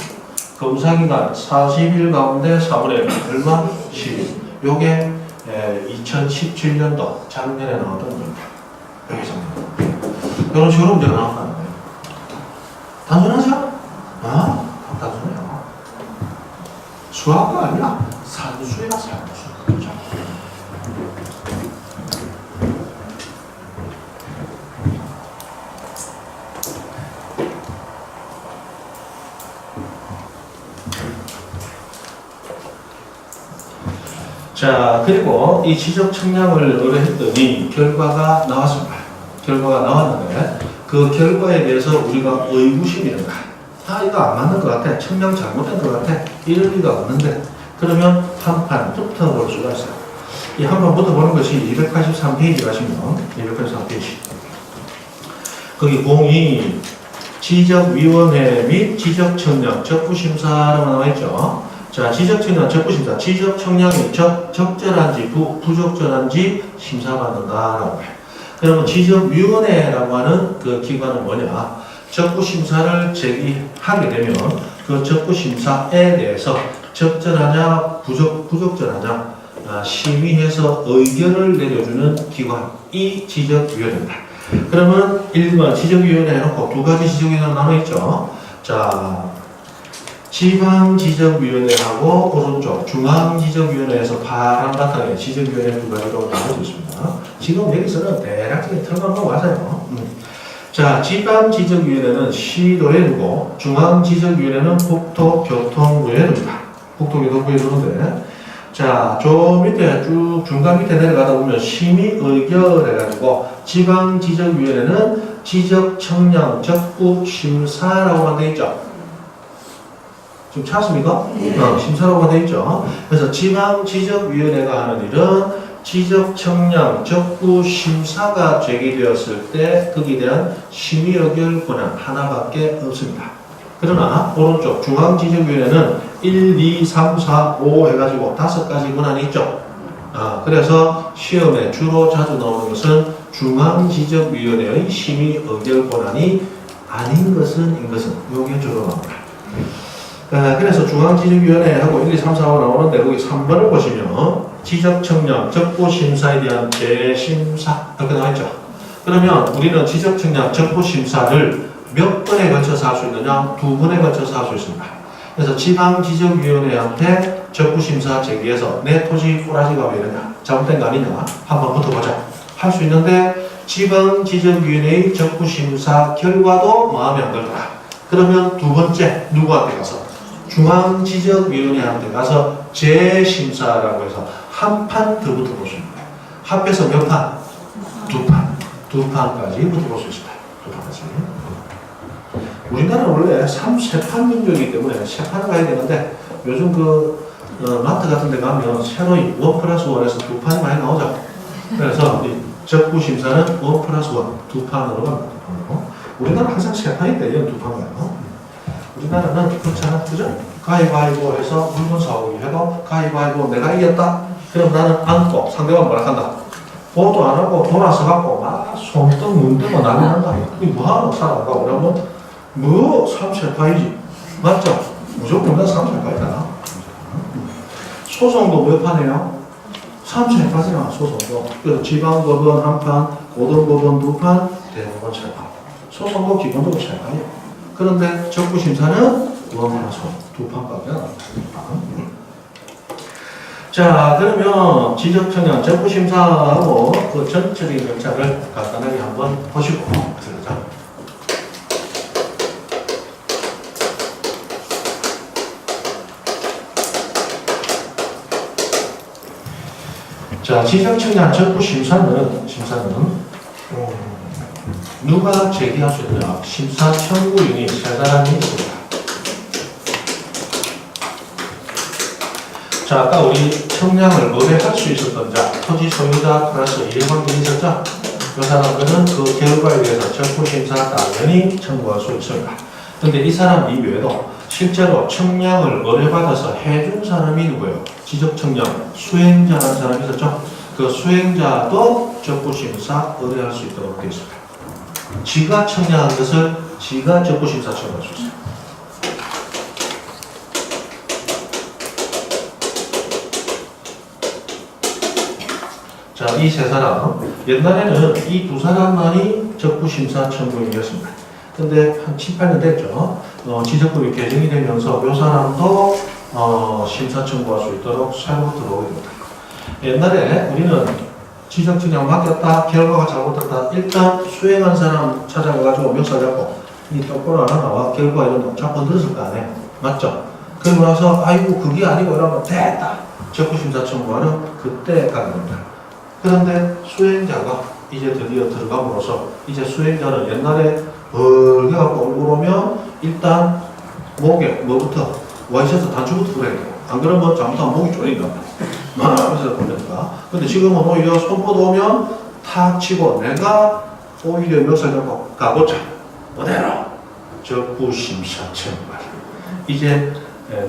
검사기간 40일 가운데 4분의 1 얼마? 10일. 요게 2017년도 작년에 나왔던 겁니다. 여기서 이런 식으로 문제가 나왔다는 거예요. 단순하죠? 단순해요. 수학가 아니라 산수야, 산수. 그렇죠? 자, 그리고 이 지적 청량을 의뢰했더니 결과가 나왔습니다. 결과가 나왔는데 그 결과에 대해서 우리가 의구심이란다. 이거 안 맞는 것 같아. 청량 잘못된 것 같아. 이럴 리가 없는데 그러면 한 판 붙어볼 수가 있어요. 이 한 판 붙어보는 것이 283페이지 가시면 283페이지 거기 02 지적위원회 및 지적청량 적부심사라고 나와있죠. 자, 지적청량 적부심사 지적청량이 적절한지 부적절한지 심사받는다라고 해요. 그러면 지적위원회라고 하는 그 기관은 뭐냐? 적부심사를 제기하게 되면 그 적부심사에 대해서 적절하냐 부적절하냐 심의해서 의견을 내려주는 기관이 지적위원회입니다. 그러면 1번 지적위원회 해놓고 두 가지 지적위원회가 나눠있죠. 자, 지방지적위원회하고 오른쪽 중앙지적위원회에서 파란 바탕에 지적위원회 두 가지로 나눠져 있습니다. 지금 여기서는 대략적인 틀만 와서요. 자, 지방지적위원회는 시도에 두고 중앙지적위원회는 국토교통부에 둡니다. 국토교통부에 두는데 자, 저 밑에 쭉 중간 밑에 내려가다 보면 심의 의결 해가지고 지방지적위원회는 지적 청량 적부 심사라고만 되어 있죠. 지금 찾습니까? 심사라고만 되어 있죠. 그래서 지방지적위원회가 하는 일은 지적 청량 적부 심사가 제기되었을 때 거기에 대한 심의 의결 권한 하나밖에 없습니다. 그러나 오른쪽 중앙지적위원회는 1, 2, 3, 4, 5 해가지고 5가지 권한이 있죠. 그래서 시험에 주로 자주 나오는 것은 중앙지적위원회의 심의 의결 권한이 아닌 것은 이게 주로 나옵니다. 그래서 중앙지적위원회하고 1, 2, 3, 4, 5 나오는데 거기 3번을 보시면 지적청량 적부심사에 대한 재심사 이렇게 나와있죠. 그러면 우리는 지적청량 적부심사를 몇 번에 걸쳐서 할 수 있느냐? 2번에 걸쳐서 할 수 있습니다. 그래서 지방지적위원회한테 적부심사 제기해서 내 토지 꼬라지가 왜 이러냐? 잘못된 거 아니냐? 한번 붙어보자. 할 수 있는데 지방지적위원회의 적부심사 결과도 마음에 안 들더라. 그러면 두 번째 누구한테 가서? 중앙지적위원회한테 가서 재심사라고 해서 한 판 더 붙어볼 수 있는 거예요. 합해서 몇 판? 두 판까지 붙어볼 수 있습니다. 두 판까지. 우리나라는 원래 3판 민족이기 때문에 3판을 가야 되는데 요즘 마트 같은 데 가면 새로이 1+1에서 2판이 많이 나오죠. 그래서 적부심사는 1+1, 2판으로 갑니다. 우리나라는 항상 3판인데 얘는 2판이에요. 우리나라는 그렇잖아, 그죠? 가위바위보 해서 물건 사오기 해도 가위바위보 내가 이겼다? 그럼 나는 안고 상대방 뭐라 한다? 보도 안 하고 돌아서 갖고 막 손등 문대고 난리 난다. 이게 뭐하러 사람가? 그러면 뭐 3,4파이지. 맞죠? 무조건 다 3,4파이잖아. 소송도 몇 판이에요? 3,4파잖아, 소송도. 그래서 지방법원 한 판, 고등법원 2판, 대법원 3판. 소송도 기본적으로 3판이에요. 그런데 적부심사는 2판밖에 안 합니다. 자, 그러면 지적청량 적부심사하고 그 전체적인 절차를 간단하게 한번 보시고 들어가자. 자, 지적청량 적부심사는 누가 제기할 수 있느냐? 심사 청구인이 3사람이 있습니다. 자, 아까 우리 청량을 의뢰할 수 있었던 자, 토지 소유자 플러스 이해관계인 있었죠? 이 사람들은 그 결과에 대해서 적부심사 당연히 청구할 수 있습니다. 근데 이 사람 이외에도 실제로 청량을 의뢰받아서 해준 사람이 누구예요? 지적청량 수행자라는 사람이 있었죠? 그 수행자도 적부심사 의뢰할 수 있도록 되어 있습니다. 지가 청량한 것을 지가 적부심사 청구할 수 있어요. 자, 이 3사람, 옛날에는 이 2사람만이 적부심사 청구인이었습니다. 근데 한 7, 8년 됐죠. 지적법이 개정이 되면서 이 사람도 심사 청구할 수 있도록 새로 들어오게 됩니다. 옛날에 우리는 지적청량 맡겼다, 결과가 잘못됐다, 일단 수행한 사람 찾아가가지고 멱살 잡고 이 똑바로 하나 나와, 결과 이런 거 자꾸 늘었을 거 아니에요. 맞죠? 그러고 나서 아이고 그게 아니고 이러면 됐다, 적부심사 청구하는 그때 가게 됩니다. 그런데 수행자가 이제 드디어 들어감으로써 이제 수행자는 옛날에 벌게 갖고 얼굴 오면 일단 목에 뭐부터 와이셔츠 단추부터 그래야 돼요. 안 그러면 잘못하면 목이 쪼린다. 그래서 걸립니다. 근데 지금은 오히려 손포도 오면 탁 치고 내가 오히려 멱살 잡고 가보자. 그대로 적부심사 청구할. 이제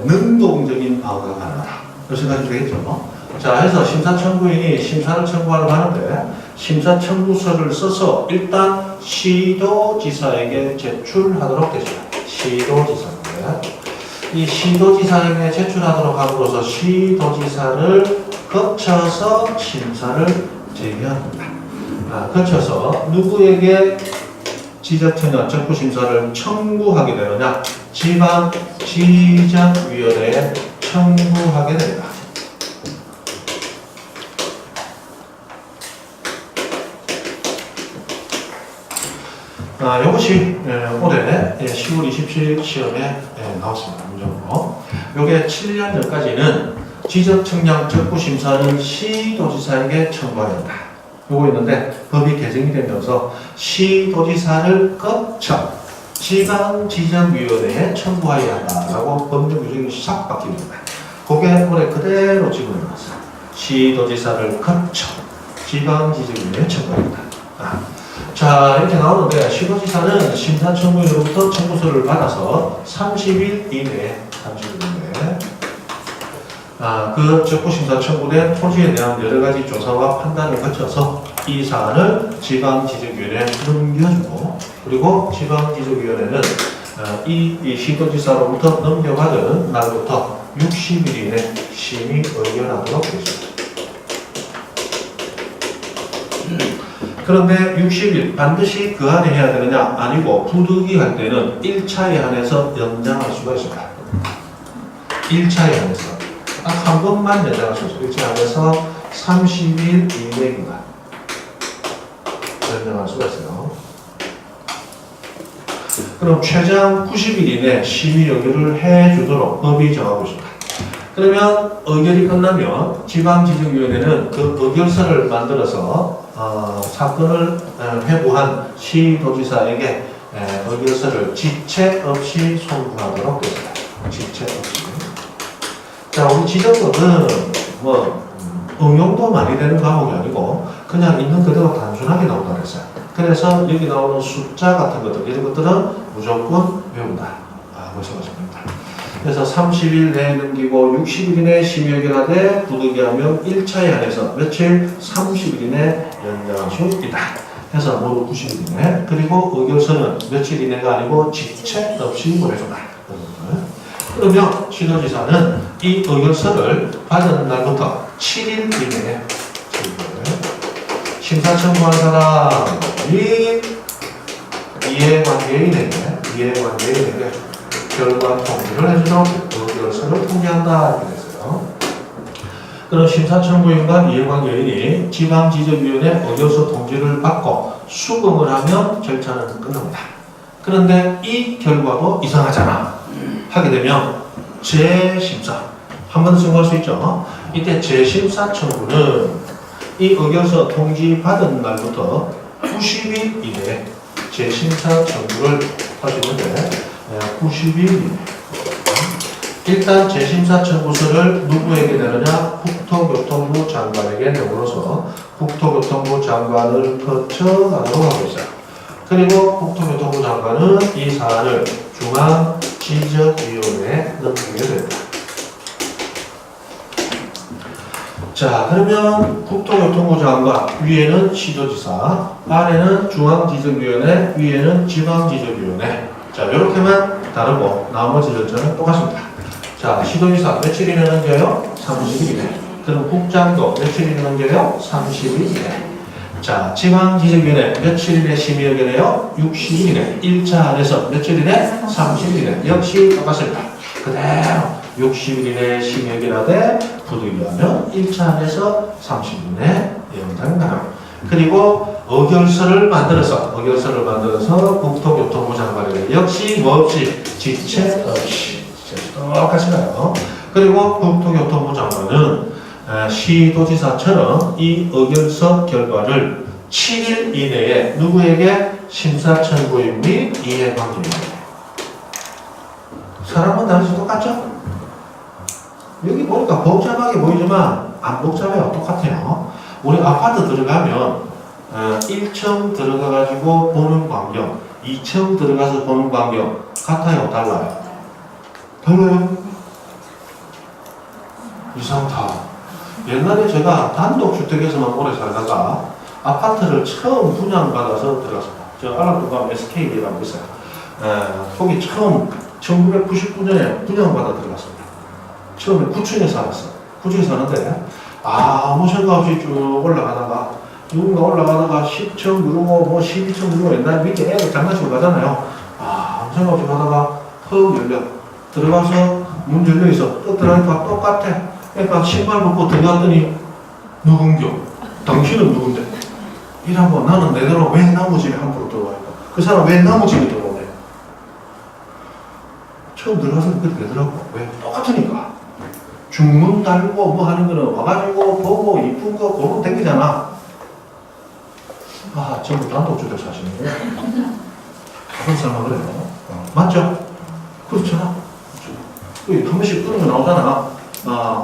능동적인 방어가 가능하다. 그 생각이 되겠죠. 자, 해서 심사청구인이 심사를 청구하려고 하는데 심사 청구서를 써서 일단 시도지사에게 제출하도록 되죠. 시도지사인데 이 시도지사에게 제출하도록 함으로써 시도지사를 거쳐서 심사를 제기합니다. 거쳐서 누구에게 지적청량 적부심사를 청구하게 되느냐? 지방지적위원회에 청구하게 됩니다. 이것이 올해 10월 27일 시험에 나왔습니다. 문제로. 요게 7년 전까지는 지적청량 적부심사를 시도지사에게 청구해야 된다. 요거 있는데 법이 개정이 되면서 시도지사를 거쳐 지방지정위원회에 청구하여야 한다라고 법률 규정이 싹 바뀝니다. 그게 올해 그대로 집어넣었어요. 시도지사를 거쳐 지방지정위원회에 청구합니다. 자, 이렇게 나오는데 시도지사는 심사청구인으로부터 청구서를 받아서 30일 이내에 그 적부심사 청구된 토지에 대한 여러 가지 조사와 판단을 거쳐서 이 사안을 지방지적위원회에 넘겨주고, 그리고 지방지적위원회는 이 시도지사로부터 넘겨받은 날부터 60일 이내 심의 의결하도록 되어 있습니다. 그런데 60일 반드시 그 안에 해야 되느냐? 아니고 부득이 할 때는 1차에 한해서 연장할 수가 있습니다. 1차에 한해서 딱 한 번만 연장할 수 있어요. 1차에 한해서 30일 이내 기간 연장할 수가 있어요. 그럼 최장 90일 이내 심의 의결을 해주도록 법이 정하고 있습니다. 그러면 의결이 끝나면 지방지정위원회는 그 의결서를 만들어서 사건을 회부한 시도지사에게 의결서를 지체 없이 송부하도록 되어 있습니다. 지체 없이. 자, 우리 지정법은 응용도 많이 되는 과목이 아니고 그냥 있는 그대로 단순하게 나온다 그랬어요. 그래서 여기 나오는 숫자 같은 것들, 이런 것들은 무조건 외운다. 말씀하십니다. 그래서 30일 내에 넘기고 60일 이내에 심의 의결하되 부득이하면 1차에 한해서 며칠 30일 이내 연장할 수 있다. 해서 모두 90일 이내. 그리고 의결서는 며칠 이내가 아니고 지체 없이 보내준다. 그러면 시도지사는 이 의결서를 받은 날부터 7일 이내에 심사 청구한 사람이 이해관계인에게 결과 통지를 해주도록 의결서를 통지한다 이렇게 됐어요. 그럼 심사청구인과 이해관계인이 지방지적위원회 의결서 통지를 받고 수긍을 하면 절차는 끝납니다. 그런데 이 결과도 이상하잖아. 하게 되면 재심사 한 번 더 청구할 수 있죠. 이때 재심사 청구는 이 의결서 통지 받은 날부터 90일 이내에 재심사 청구를 하시는데 90일 이내. 일단 재심사 청구서를 누구에게 내느냐? 국토교통부 장관에게 내므로서 국토교통부 장관을 거쳐가도록 하고 있어요. 그리고 국토교통부 장관은 이 사안을 중앙지적위원회에 넘기게 됩니다. 자, 그러면 국토교통부 장관, 위에는 시도지사, 아래는 중앙지적위원회, 위에는 지방지적위원회. 자, 이렇게만 다르고 나머지 절차는 똑같습니다. 자, 시도지사 며칠 이내 넘겨요? 30일 이내. 그럼 국장도 며칠 이내 넘겨요? 30일 이내. 자, 지방지적위원회 며칠 이내 심의 의결해요? 60일 이내. 1차 안에서 며칠 이내? 30일 이내. 역시 똑같습니다. 그대로 60일 이내 심의 의결하되 부득이하면 1차 안에서 30일 이내 연장 가능. 그리고 의결서를 만들어서 국토교통부 장관에게 역시 뭐 없이 지체 없이 똑같이가요. 그리고 국토교통부 장관은 시도지사처럼 이 의결서 결과를 7일 이내에 누구에게? 심사청구인 및 이해관계인에게. 사람은 다르지 똑같죠? 여기 보니까 복잡하게 보이지만 안 복잡해요. 똑같아요. 우리 아파트 들어가면 1층 들어가가지고 보는 광경, 2층 들어가서 보는 광경 같아요? 달라요? 달라요? 이상하다. 옛날에 제가 단독주택에서만 오래 살다가 아파트를 처음 분양받아서 들어갔습니다. 저 알락동강 SK라고 있어요. 거기 처음 1999년에 분양받아 들어갔습니다. 처음에 9층에 살았어. 9층에 사는데 아무 생각 없이 쭉 올라가다가 누군가 올라가다가 10층 누르고 뭐 12층 누르고 옛날 밑에 애들 장난치고 가잖아요. 아무 생각 없이 가다가 헉 열려. 들어가서 문 열려 있어. 또 들어가니까 똑같아. 그러니까 신발 벗고 들어갔더니 누군겨? 당신은 누군데? 이라고 나는 내대로 왜 나무 집에 함부로 들어갈까? 그 사람 왜 나무 집에 들어오네? 처음 들어가서 그렇게 되더라고. 왜? 똑같으니까. 중문 달고 뭐 하는 거는 와가지고 보고 이쁜 거 보고 댕기잖아. 아, 전부 단독주택 사시는 거예요? 그런 사람 그래요. 맞죠? 그렇잖아. 한 번씩 그런 거 나오잖아.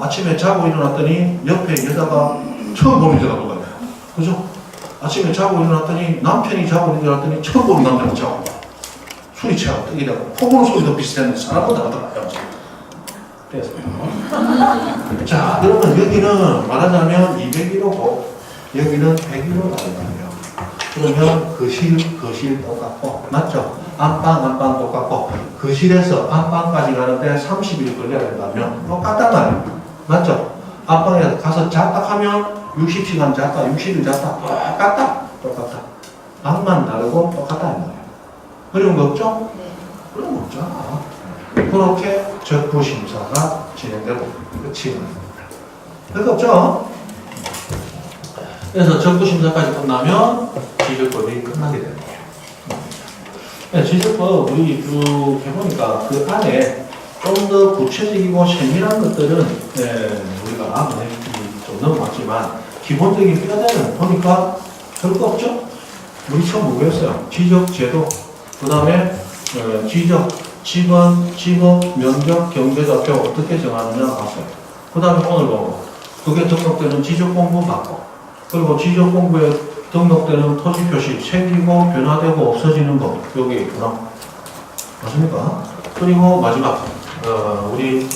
아침에 자고 일어났더니 옆에 여자가 처음 보는 여자가 누가 돼. 그죠? 아침에 자고 일어났더니 남편이 자고 일어났더니 처음 보는 남자가 자고 술이 취하고 뜨게 되고 폭우는 소리도 비슷했는데 사람은 다르더라고요. 그래서 자, 그러면 여기는 말하자면 201호고 여기는 101호가 되거든요. 그러면 거실 똑같고 맞죠? 안방 똑같고 거실에서 안방까지 가는데 30일 걸려야 된다면 똑같단 말이에요. 맞죠? 안방에 가서 잤다 하면 60시간 잤다 60일 잤다 똑같다. 방만 다르고 똑같다 이 말이에요. 그런 거 없죠? 네. 그런 거 없잖아. 그렇게 적부심사가 진행되고 끝이 납니다. 별거 없죠? 그래서 적부심사까지 끝나면 지적법이 끝나게 됩니다. 네, 지적법 우리 쭉 해보니까 그 안에 좀 더 구체적이고 세밀한 것들은 우리가 좀 넘어갔지만 기본적인 뼈대는 보니까 별거 없죠? 우리 처음 보겠어요. 지적, 제도, 그 다음에 지적, 직원, 직업, 면적, 경제자표 어떻게 정하느냐 봤어요. 그 다음에 오늘 보고 그게 등록되는 지적공부 받고 그리고 지적공부에 등록되는 토지표시 생기고 변화되고 없어지는 거 여기 있구나. 맞습니까? 그리고 마지막 우리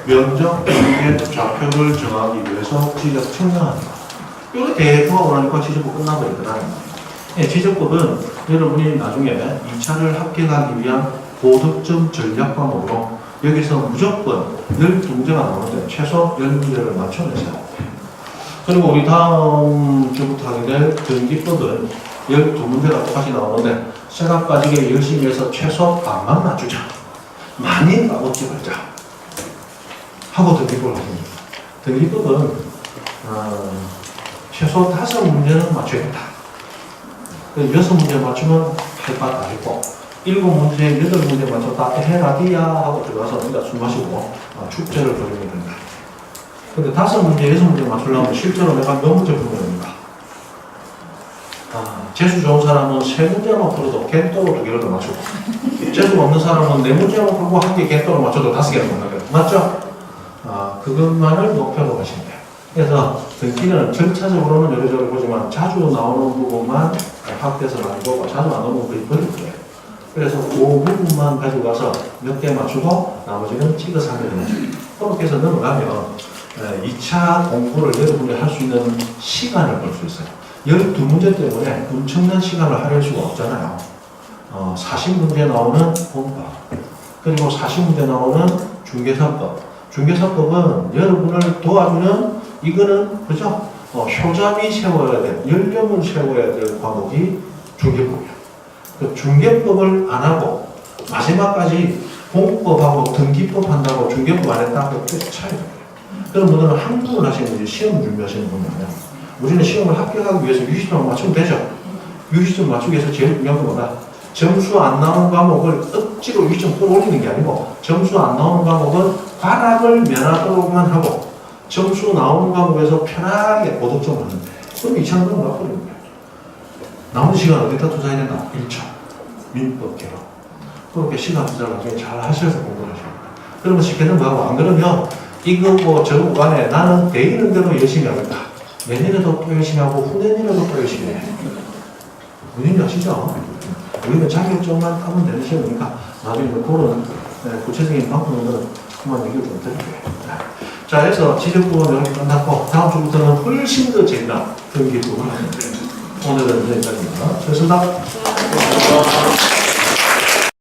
면적, 경계, 좌표를 정하기 위해서 지적 측량하는 거. 이거 대부하고 나니까 지적법 끝나버리더라. 네, 지적법은 여러분이 나중에 2차를 합격하기 위한 고득점 전략 과목으로 여기서 무조건 12문제가 나오는데 최소 10문제를 맞춰내셔야 돼요. 그리고 우리 다음 주부터 하게 될 등기법은 12문제가 똑같이 나오는데 생각 빠지게 열심히 해서 최소 반만 맞추자. 많이 까먹지 말자. 하고 등기법을 하십니다. 등기법은 최소 5문제는 맞춰야겠다. 6문제 맞추면 할 바 다 했고 7문제, 8문제 맞췄다 해라디야 하고 들어가서 우리가 술 마시고 축제를 벌이면 된다. 근데 5문제, 6문제 맞추려면 실제로 내가 몇 문제 풀어야 됩니까? 재수 좋은 사람은 3문제만 풀어도 겐또로 2개를 맞추고 재수가 없는 사람은 4문제만 풀고 1개 겐또로 맞춰도 5개를 맞나요? 맞죠? 그것만을 목표로 하시면 돼요. 그래서 등기는 절차적으로는 여러저러 보지만 자주 나오는 부분만 확대해서 많이 보고 자주 안 나오는 부분이 버릴 거예요. 그래서 그 부분만 가지고 가서 몇 개 맞추고 나머지는 찍어서 하게 되는 거죠. 그렇게 해서 넘어가면 2차 공부를 여러분이 할 수 있는 시간을 볼 수 있어요. 12문제 때문에 엄청난 시간을 할애할 수가 없잖아요. 40문제 나오는 공법, 그리고 40문제 나오는 중개사법. 중개사법은 여러분을 도와주는 이거는 그죠? 효자비 세워야 돼, 연령을 세워야 될 과목이 중개법이에요. 그 중개법을 안 하고 마지막까지 공법하고 등기법 한다고 중개법 안 했다 그 뜻이 차이가 나요. 그런 분들은 한국을 하시는 분이 시험 준비하시는 분이에요. 우리는 시험을 합격하기 위해서 60점 맞추면 되죠. 60점 맞추기 위해서 제일 중요한 건 뭐다? 점수 안 나오는 과목을 억지로 60점 끌어올리는 게 아니고 점수 안 나오는 과목은 과락을 면하도록만 하고 점수 나오는 과목에서 편하게 고득점을 하는데 그럼 2차는 나버리는 거예요. 남은 시간 어디다 투자해야 된다? 1차 민법계로 그렇게 시간 투자를 나중에 잘 하셔서 공부를 하십니다. 그러면 쉽게는 뭐하고 안 그러면 이거고 저거 간에 나는 돼 있는 대로 열심히 하겠다. 내년에도 또 열심히 하고 후내년에도 또 열심히 해. 무슨 아시죠? 우리는 자격증만 따면 되는 시험이니까 나중에 그런 구체적인 방법은 그만 얘기를 좀 드릴게요. 자, 그래서 지적부분 이렇게 끝났고 다음 주부터는 훨씬 더 재미난 등기부분을 하겠습니다. 오늘은 여기까지입니다. 수고하셨습니다.